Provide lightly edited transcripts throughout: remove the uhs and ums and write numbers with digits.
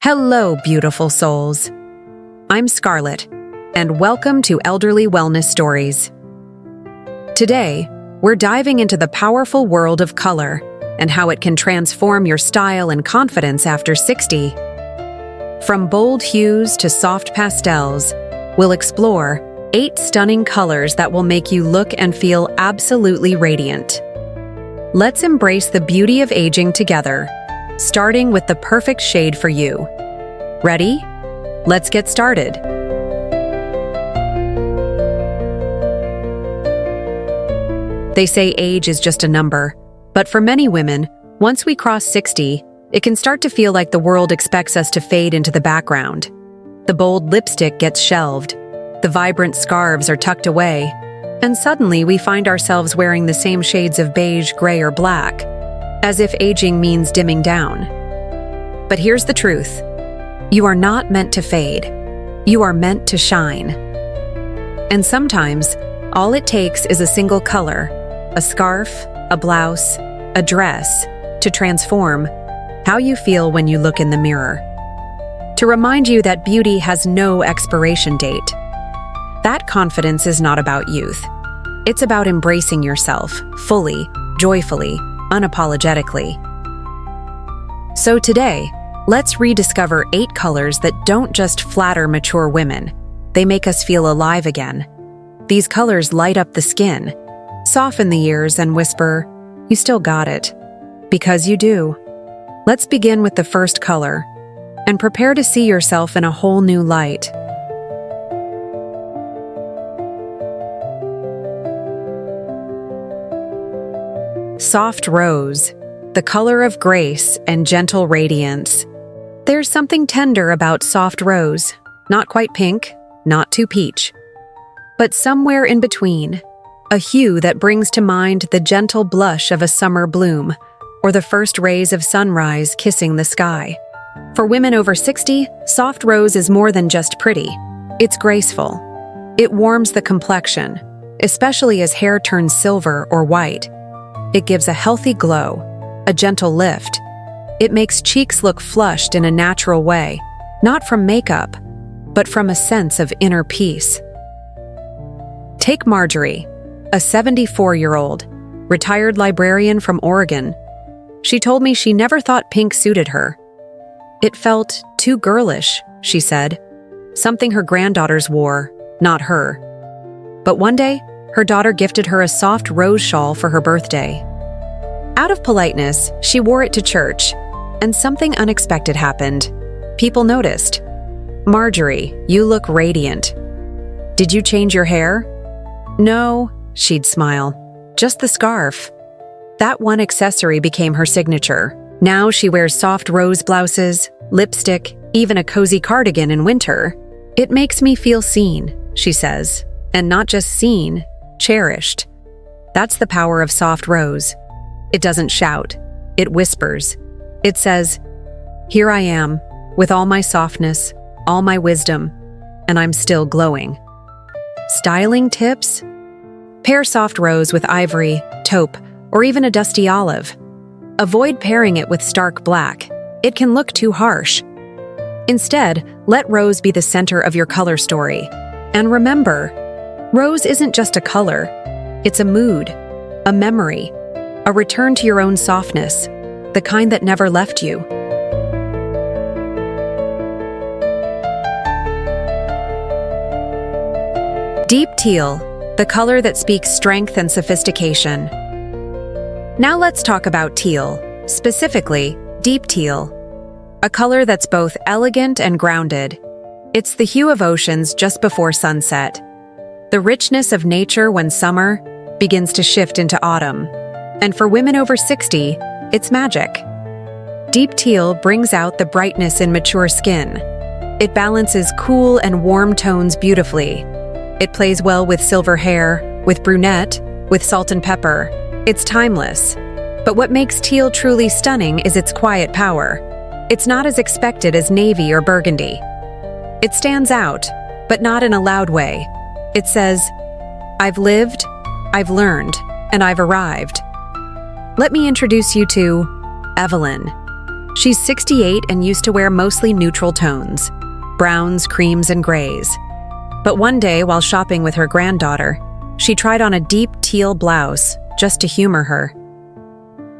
Hello, beautiful souls. I'm Scarlett, and welcome to Elderly Wellness Stories. Today, we're diving into the powerful world of color and how it can transform your style and confidence after 60. From bold hues to soft pastels, we'll explore 8 stunning colors that will make you look and feel absolutely radiant. Let's embrace the beauty of aging together, starting with the perfect shade for you. Ready? Let's get started. They say age is just a number, but for many women, once we cross 60, it can start to feel like the world expects us to fade into the background. The bold lipstick gets shelved, the vibrant scarves are tucked away, and suddenly we find ourselves wearing the same shades of beige, gray, or black, as if aging means dimming down. But here's the truth. You are not meant to fade. You are meant to shine. And sometimes, all it takes is a single color, a scarf, a blouse, a dress, to transform how you feel when you look in the mirror. To remind you that beauty has no expiration date. That confidence is not about youth. It's about embracing yourself, fully, joyfully, unapologetically. So today, let's rediscover 8 colors that don't just flatter mature women. They make us feel alive again. These colors light up the skin, soften the ears, and whisper, "You still got it." Because you do. Let's begin with the first color, and prepare to see yourself in a whole new light. Soft rose, the color of grace and gentle radiance. There's something tender about soft rose, not quite pink, not too peach, but somewhere in between, a hue that brings to mind the gentle blush of a summer bloom, or the first rays of sunrise kissing the sky. For women over 60, soft rose is more than just pretty. It's graceful. It warms the complexion, especially as hair turns silver or white. It gives a healthy glow, a gentle lift. It makes cheeks look flushed in a natural way, not from makeup, but from a sense of inner peace. Take Marjorie, a 74-year-old, retired librarian from Oregon. She told me she never thought pink suited her. It felt too girlish, she said. Something her granddaughters wore, not her. But one day, her daughter gifted her a soft rose shawl for her birthday. Out of politeness, she wore it to church, and something unexpected happened. People noticed. "Marjorie, you look radiant. Did you change your hair?" "No," she'd smile. "Just the scarf." That one accessory became her signature. Now she wears soft rose blouses, lipstick, even a cozy cardigan in winter. "It makes me feel seen," she says, and not just seen, cherished. That's the power of soft rose. It doesn't shout, it whispers. It says, "Here I am, with all my softness, all my wisdom, and I'm still glowing." Styling tips? Pair soft rose with ivory, taupe, or even a dusty olive. Avoid pairing it with stark black. It can look too harsh. Instead, let rose be the center of your color story. And remember, rose isn't just a color. It's a mood, a memory, a return to your own softness, the kind that never left you. Deep teal, the color that speaks strength and sophistication. Now let's talk about teal, specifically deep teal, a color that's both elegant and grounded. It's the hue of oceans just before sunset. The richness of nature when summer begins to shift into autumn. And for women over 60, it's magic. Deep teal brings out the brightness in mature skin. It balances cool and warm tones beautifully. It plays well with silver hair, with brunette, with salt and pepper. It's timeless. But what makes teal truly stunning is its quiet power. It's not as expected as navy or burgundy. It stands out, but not in a loud way. It says, "I've lived, I've learned, and I've arrived." Let me introduce you to Evelyn. She's 68 and used to wear mostly neutral tones, browns, creams, and grays. But one day, while shopping with her granddaughter, she tried on a deep teal blouse just to humor her.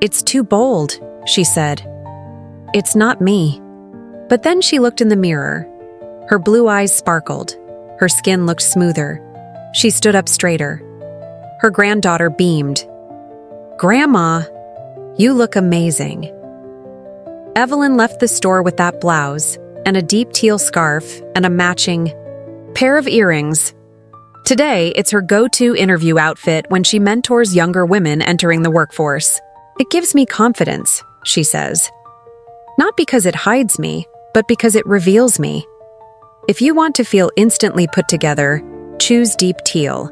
"It's too bold," she said. "It's not me." But then she looked in the mirror. Her blue eyes sparkled. Her skin looked smoother. She stood up straighter. Her granddaughter beamed. "Grandma, you look amazing." Evelyn left the store with that blouse and a deep teal scarf and a matching pair of earrings. Today, it's her go-to interview outfit when she mentors younger women entering the workforce. "It gives me confidence," she says. "Not because it hides me, but because it reveals me." If you want to feel instantly put together, choose deep teal.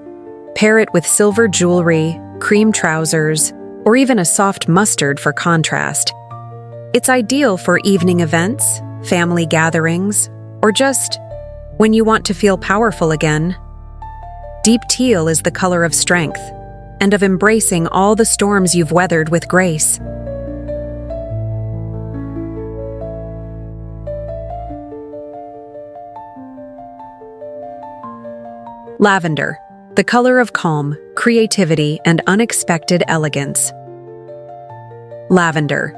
Pair it with silver jewelry, cream trousers, or even a soft mustard for contrast. It's ideal for evening events, family gatherings, or just when you want to feel powerful again. Deep teal is the color of strength and of embracing all the storms you've weathered with grace. Lavender, the color of calm, creativity, and unexpected elegance. Lavender.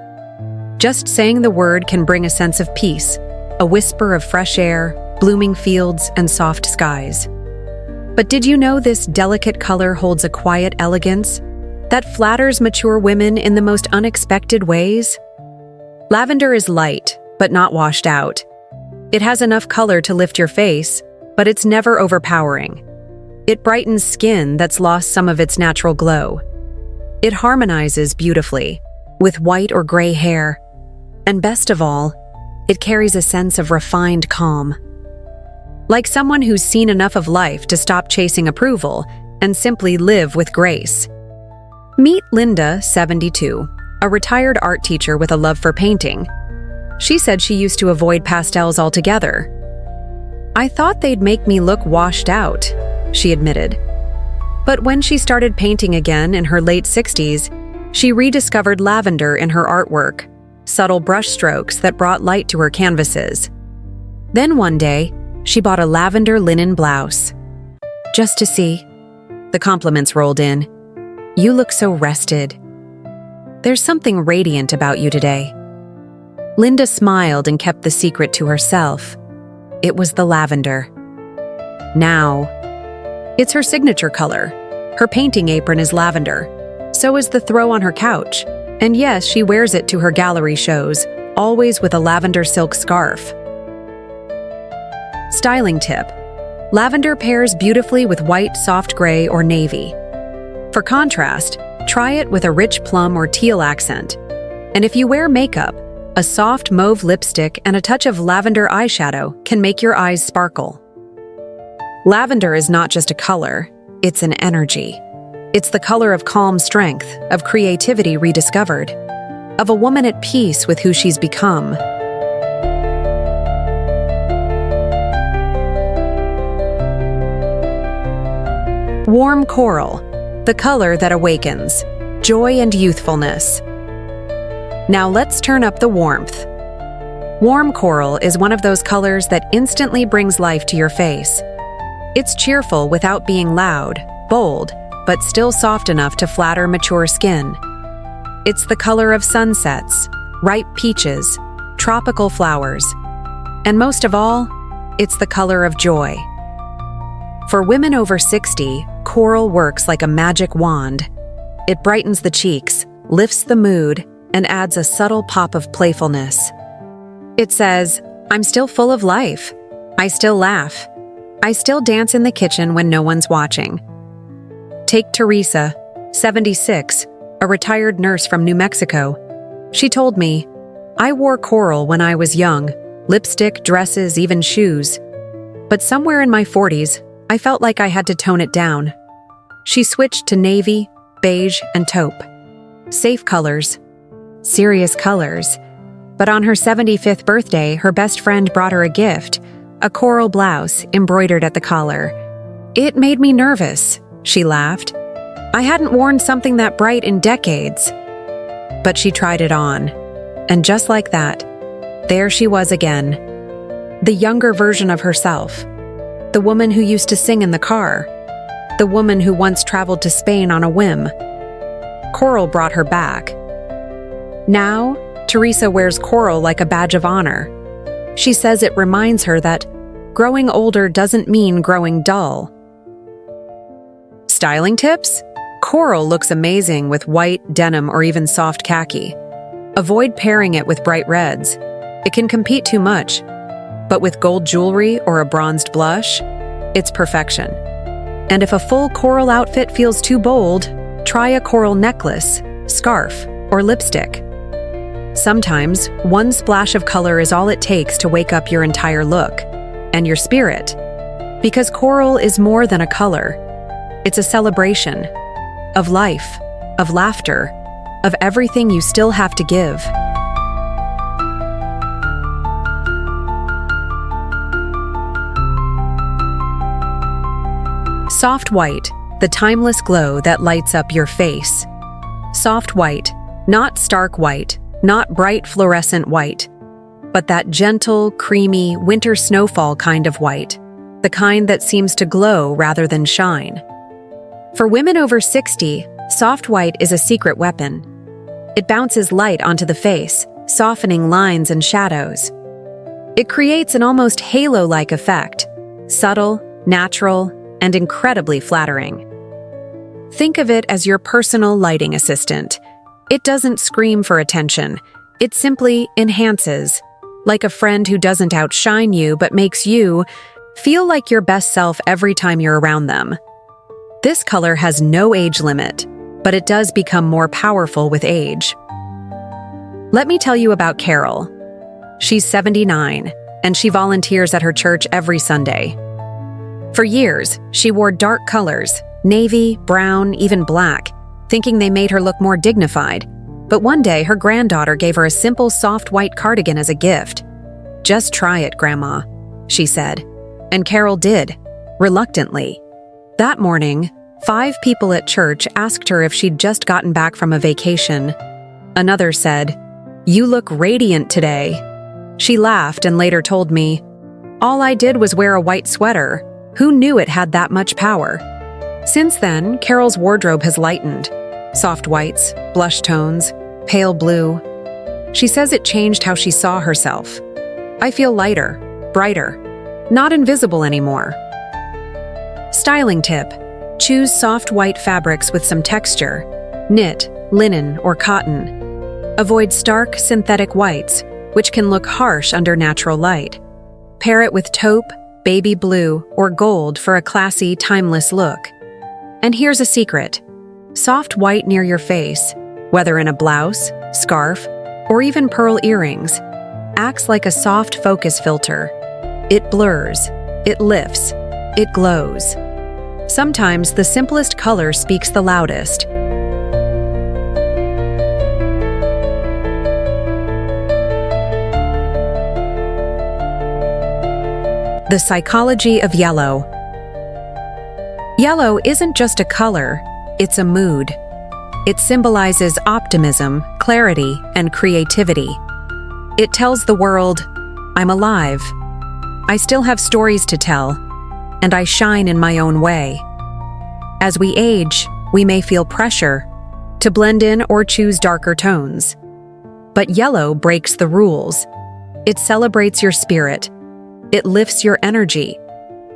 Just saying the word can bring a sense of peace, a whisper of fresh air, blooming fields, and soft skies. But did you know this delicate color holds a quiet elegance that flatters mature women in the most unexpected ways? Lavender is light, but not washed out. It has enough color to lift your face, but it's never overpowering. It brightens skin that's lost some of its natural glow. It harmonizes beautifully with white or gray hair. And best of all, it carries a sense of refined calm. Like someone who's seen enough of life to stop chasing approval and simply live with grace. Meet Linda, 72, a retired art teacher with a love for painting. She said she used to avoid pastels altogether. "I thought they'd make me look washed out," she admitted. But when she started painting again in her late 60s, she rediscovered lavender in her artwork, subtle brushstrokes that brought light to her canvases. Then one day, she bought a lavender linen blouse. "Just to see." The compliments rolled in. "You look so rested. There's something radiant about you today." Linda smiled and kept the secret to herself. It was the lavender. Now, it's her signature color. Her painting apron is lavender. So is the throw on her couch. And yes, she wears it to her gallery shows, always with a lavender silk scarf. Styling tip. Lavender pairs beautifully with white, soft gray, or navy. For contrast, try it with a rich plum or teal accent. And if you wear makeup, a soft mauve lipstick and a touch of lavender eyeshadow can make your eyes sparkle. Lavender is not just a color, it's an energy. It's the color of calm strength, of creativity rediscovered, of a woman at peace with who she's become. Warm coral, the color that awakens, joy and youthfulness. Now let's turn up the warmth. Warm coral is one of those colors that instantly brings life to your face. It's cheerful without being loud, bold, but still soft enough to flatter mature skin. It's the color of sunsets, ripe peaches, tropical flowers, and most of all, it's the color of joy. For women over 60, coral works like a magic wand. It brightens the cheeks, lifts the mood, and adds a subtle pop of playfulness. It says, "I'm still full of life. I still laugh. I still dance in the kitchen when no one's watching." Take Teresa, 76, a retired nurse from New Mexico. She told me, "I wore coral when I was young, lipstick, dresses, even shoes. But somewhere in my 40s, I felt like I had to tone it down." She switched to navy, beige, and taupe. Safe colors, serious colors. But on her 75th birthday, her best friend brought her a gift, a coral blouse embroidered at the collar. "It made me nervous," she laughed. "I hadn't worn something that bright in decades." But she tried it on. And just like that, there she was again. The younger version of herself. The woman who used to sing in the car. The woman who once traveled to Spain on a whim. Coral brought her back. Now, Teresa wears coral like a badge of honor. She says it reminds her that growing older doesn't mean growing dull. Styling tips? Coral looks amazing with white, denim, or even soft khaki. Avoid pairing it with bright reds. It can compete too much. But with gold jewelry or a bronzed blush, it's perfection. And if a full coral outfit feels too bold, try a coral necklace, scarf, or lipstick. Sometimes, one splash of color is all it takes to wake up your entire look and your spirit. Because coral is more than a color. It's a celebration of life, of laughter, of everything you still have to give. Soft white, the timeless glow that lights up your face. Soft white, not stark white, not bright fluorescent white, but that gentle, creamy, winter snowfall kind of white, the kind that seems to glow rather than shine. For women over 60, soft white is a secret weapon. It bounces light onto the face, softening lines and shadows. It creates an almost halo-like effect, subtle, natural, and incredibly flattering. Think of it as your personal lighting assistant. It doesn't scream for attention. It simply enhances, like a friend who doesn't outshine you but makes you feel like your best self every time you're around them. This color has no age limit, but it does become more powerful with age. Let me tell you about Carol. She's 79, and she volunteers at her church every Sunday. For years, she wore dark colors, navy, brown, even black, thinking they made her look more dignified. But one day, her granddaughter gave her a simple soft white cardigan as a gift. "Just try it, Grandma," she said. And Carol did, reluctantly. That morning, 5 people at church asked her if she'd just gotten back from a vacation. Another said, "You look radiant today." She laughed and later told me, "All I did was wear a white sweater. Who knew it had that much power?" Since then, Carol's wardrobe has lightened. Soft whites, blush tones, pale blue. She says it changed how she saw herself. "I feel lighter, brighter, not invisible anymore." Styling tip: choose soft white fabrics with some texture, knit, linen, or cotton. Avoid stark, synthetic whites, which can look harsh under natural light. Pair it with taupe, baby blue, or gold for a classy, timeless look. And here's a secret. Soft white near your face, whether in a blouse, scarf, or even pearl earrings, acts like a soft focus filter. It blurs, it lifts, it glows. Sometimes the simplest color speaks the loudest. The psychology of yellow. Yellow isn't just a color, it's a mood. It symbolizes optimism, clarity, and creativity. It tells the world, I'm alive. I still have stories to tell, and I shine in my own way. As we age, we may feel pressure to blend in or choose darker tones. But yellow breaks the rules. It celebrates your spirit. It lifts your energy,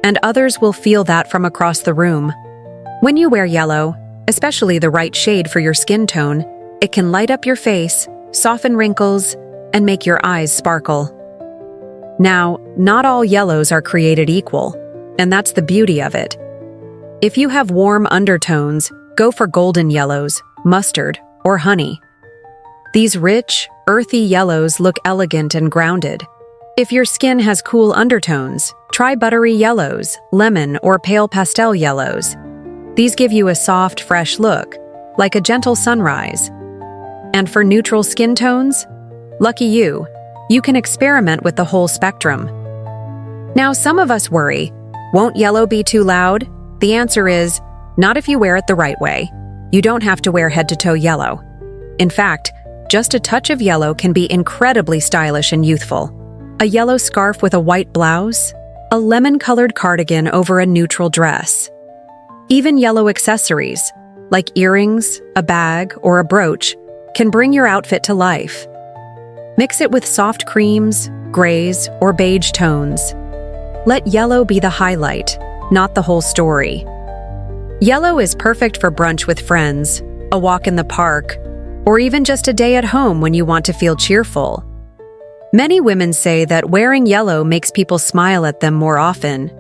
and others will feel that from across the room. When you wear yellow, especially the right shade for your skin tone, it can light up your face, soften wrinkles, and make your eyes sparkle. Now, not all yellows are created equal, and that's the beauty of it. If you have warm undertones, go for golden yellows, mustard, or honey. These rich, earthy yellows look elegant and grounded. If your skin has cool undertones, try buttery yellows, lemon, or pale pastel yellows. These give you a soft, fresh look, like a gentle sunrise. And for neutral skin tones, lucky you can experiment with the whole spectrum. Now, some of us worry, won't yellow be too loud? The answer is, not if you wear it the right way. You don't have to wear head-to-toe yellow. In fact, just a touch of yellow can be incredibly stylish and youthful. A yellow scarf with a white blouse, a lemon-colored cardigan over a neutral dress. Even yellow accessories, like earrings, a bag, or a brooch, can bring your outfit to life. Mix it with soft creams, grays, or beige tones. Let yellow be the highlight, not the whole story. Yellow is perfect for brunch with friends, a walk in the park, or even just a day at home when you want to feel cheerful. Many women say that wearing yellow makes people smile at them more often.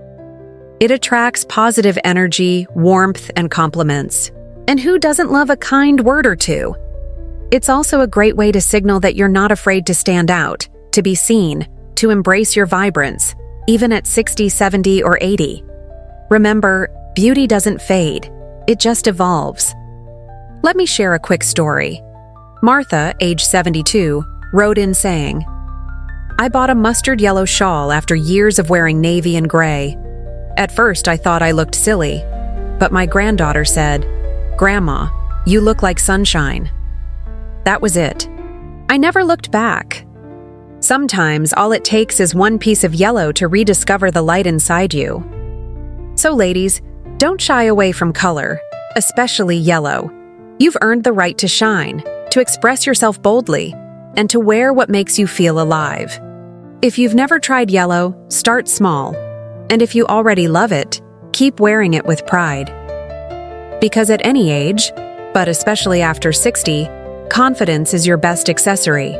It attracts positive energy, warmth, and compliments. And who doesn't love a kind word or two? It's also a great way to signal that you're not afraid to stand out, to be seen, to embrace your vibrance, even at 60, 70, or 80. Remember, beauty doesn't fade, it just evolves. Let me share a quick story. Martha, age 72, wrote in saying, "I bought a mustard yellow shawl after years of wearing navy and gray. At first, I thought I looked silly, but my granddaughter said, 'Grandma, you look like sunshine.' That was it. I never looked back." Sometimes all it takes is one piece of yellow to rediscover the light inside you. So ladies, don't shy away from color, especially yellow. You've earned the right to shine, to express yourself boldly, and to wear what makes you feel alive. If you've never tried yellow, start small. And if you already love it, keep wearing it with pride. Because at any age, but especially after 60, confidence is your best accessory.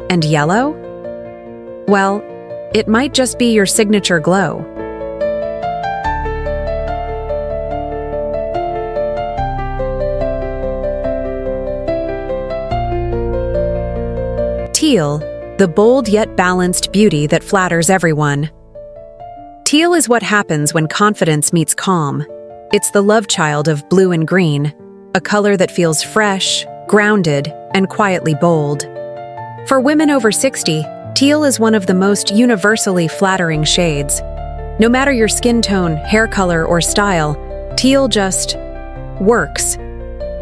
And yellow? Well, it might just be your signature glow. Teal, the bold yet balanced beauty that flatters everyone. Teal is what happens when confidence meets calm. It's the love child of blue and green, a color that feels fresh, grounded, and quietly bold. For women over 60, teal is one of the most universally flattering shades. No matter your skin tone, hair color, or style, teal just works.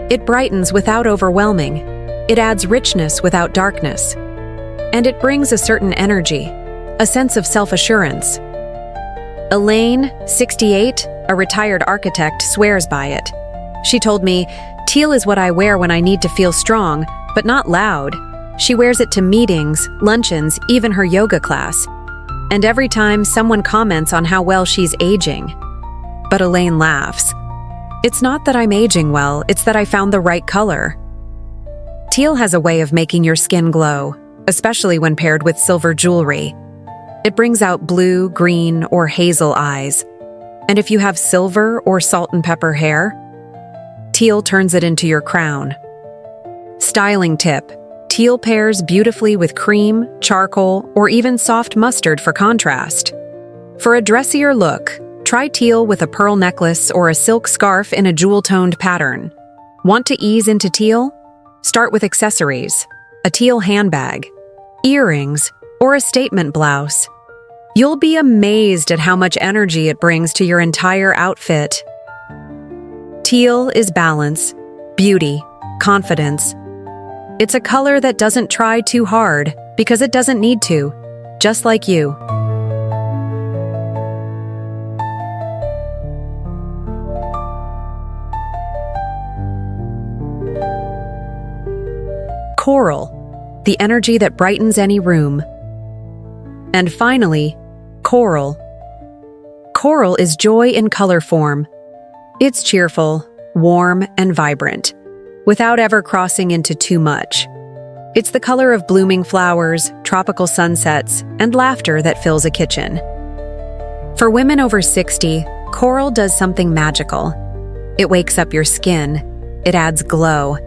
It brightens without overwhelming. It adds richness without darkness. And it brings a certain energy, a sense of self-assurance. Elaine, 68, a retired architect, swears by it. She told me, "Teal is what I wear when I need to feel strong, but not loud." She wears it to meetings, luncheons, even her yoga class. And every time someone comments on how well she's aging. But Elaine laughs. "It's not that I'm aging well, it's that I found the right color." Teal has a way of making your skin glow, especially when paired with silver jewelry. It brings out blue, green, or hazel eyes. And if you have silver or salt and pepper hair, teal turns it into your crown. Styling tip: teal pairs beautifully with cream, charcoal, or even soft mustard for contrast. For a dressier look, try teal with a pearl necklace or a silk scarf in a jewel-toned pattern. Want to ease into teal? Start with accessories: a teal handbag, earrings, or a statement blouse. You'll be amazed at how much energy it brings to your entire outfit. Teal is balance, beauty, confidence. It's a color that doesn't try too hard because it doesn't need to, just like you. Coral, the energy that brightens any room. And finally, coral. Coral is joy in color form. It's cheerful, warm, and vibrant, without ever crossing into too much. It's the color of blooming flowers, tropical sunsets, and laughter that fills a kitchen. For women over 60, coral does something magical. It wakes up your skin. It adds glow.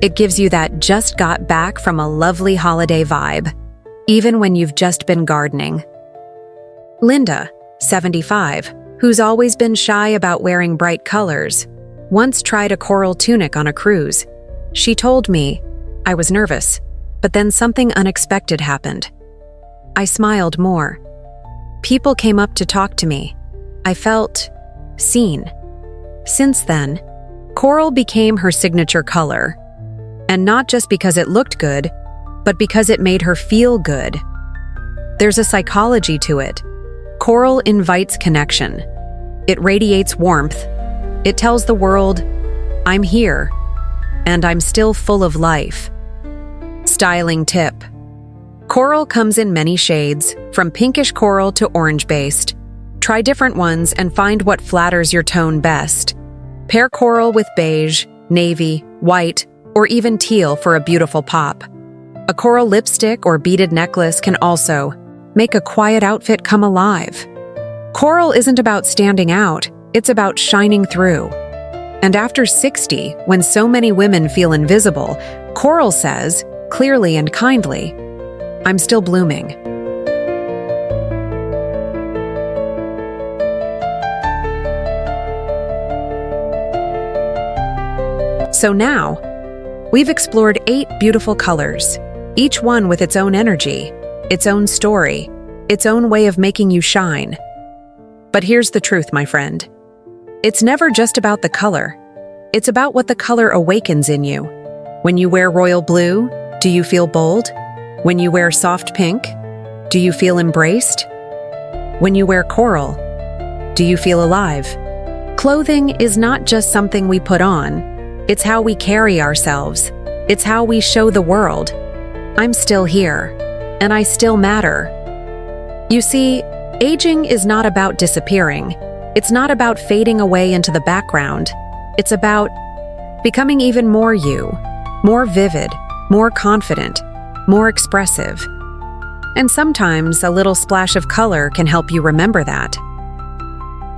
It gives you that just got back from a lovely holiday vibe, even when you've just been gardening. Linda, 75, who's always been shy about wearing bright colors, once tried a coral tunic on a cruise. She told me, "I was nervous, but then something unexpected happened. I smiled more. People came up to talk to me. I felt seen." Since then, coral became her signature color. And not just because it looked good, but because it made her feel good. There's a psychology to it. Coral invites connection. It radiates warmth. It tells the world, I'm here, and I'm still full of life. Styling tip. Coral comes in many shades, from pinkish coral to orange-based. Try different ones and find what flatters your tone best. Pair coral with beige, navy, white, or even teal for a beautiful pop. A coral lipstick or beaded necklace can also make a quiet outfit come alive. Coral isn't about standing out, it's about shining through. And after 60, when so many women feel invisible, coral says, clearly and kindly, I'm still blooming. So now, we've explored 8 beautiful colors, each one with its own energy, its own story, its own way of making you shine. But here's the truth, my friend. It's never just about the color. It's about what the color awakens in you. When you wear royal blue, do you feel bold? When you wear soft pink, do you feel embraced? When you wear coral, do you feel alive? Clothing is not just something we put on. It's how we carry ourselves. It's how we show the world, I'm still here, and I still matter. You see, aging is not about disappearing. It's not about fading away into the background. It's about becoming even more you, more vivid, more confident, more expressive. And sometimes a little splash of color can help you remember that.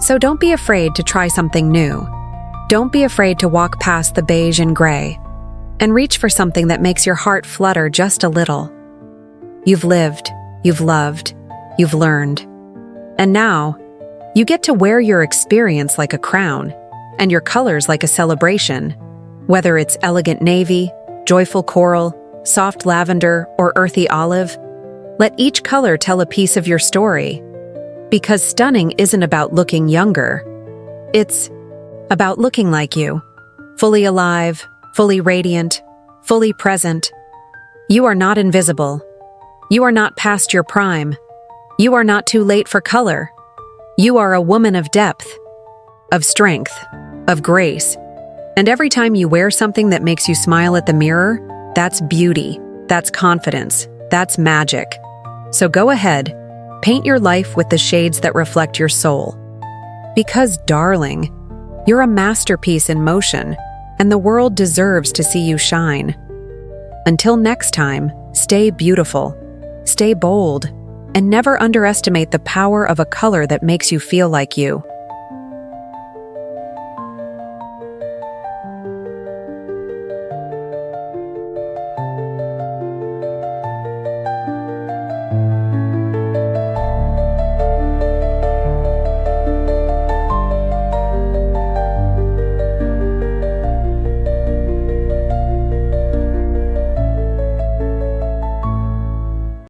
So don't be afraid to try something new. Don't be afraid to walk past the beige and gray, and reach for something that makes your heart flutter just a little. You've lived, you've loved, you've learned. And now, you get to wear your experience like a crown, and your colors like a celebration. Whether it's elegant navy, joyful coral, soft lavender, or earthy olive, let each color tell a piece of your story. Because stunning isn't about looking younger. It's about looking like you, fully alive, fully radiant, fully present. You are not invisible. You are not past your prime. You are not too late for color. You are a woman of depth, of strength, of grace. And every time you wear something that makes you smile at the mirror, that's beauty, that's confidence, that's magic. So go ahead, paint your life with the shades that reflect your soul. Because, darling, you're a masterpiece in motion, and the world deserves to see you shine. Until next time, stay beautiful, stay bold, and never underestimate the power of a color that makes you feel like you.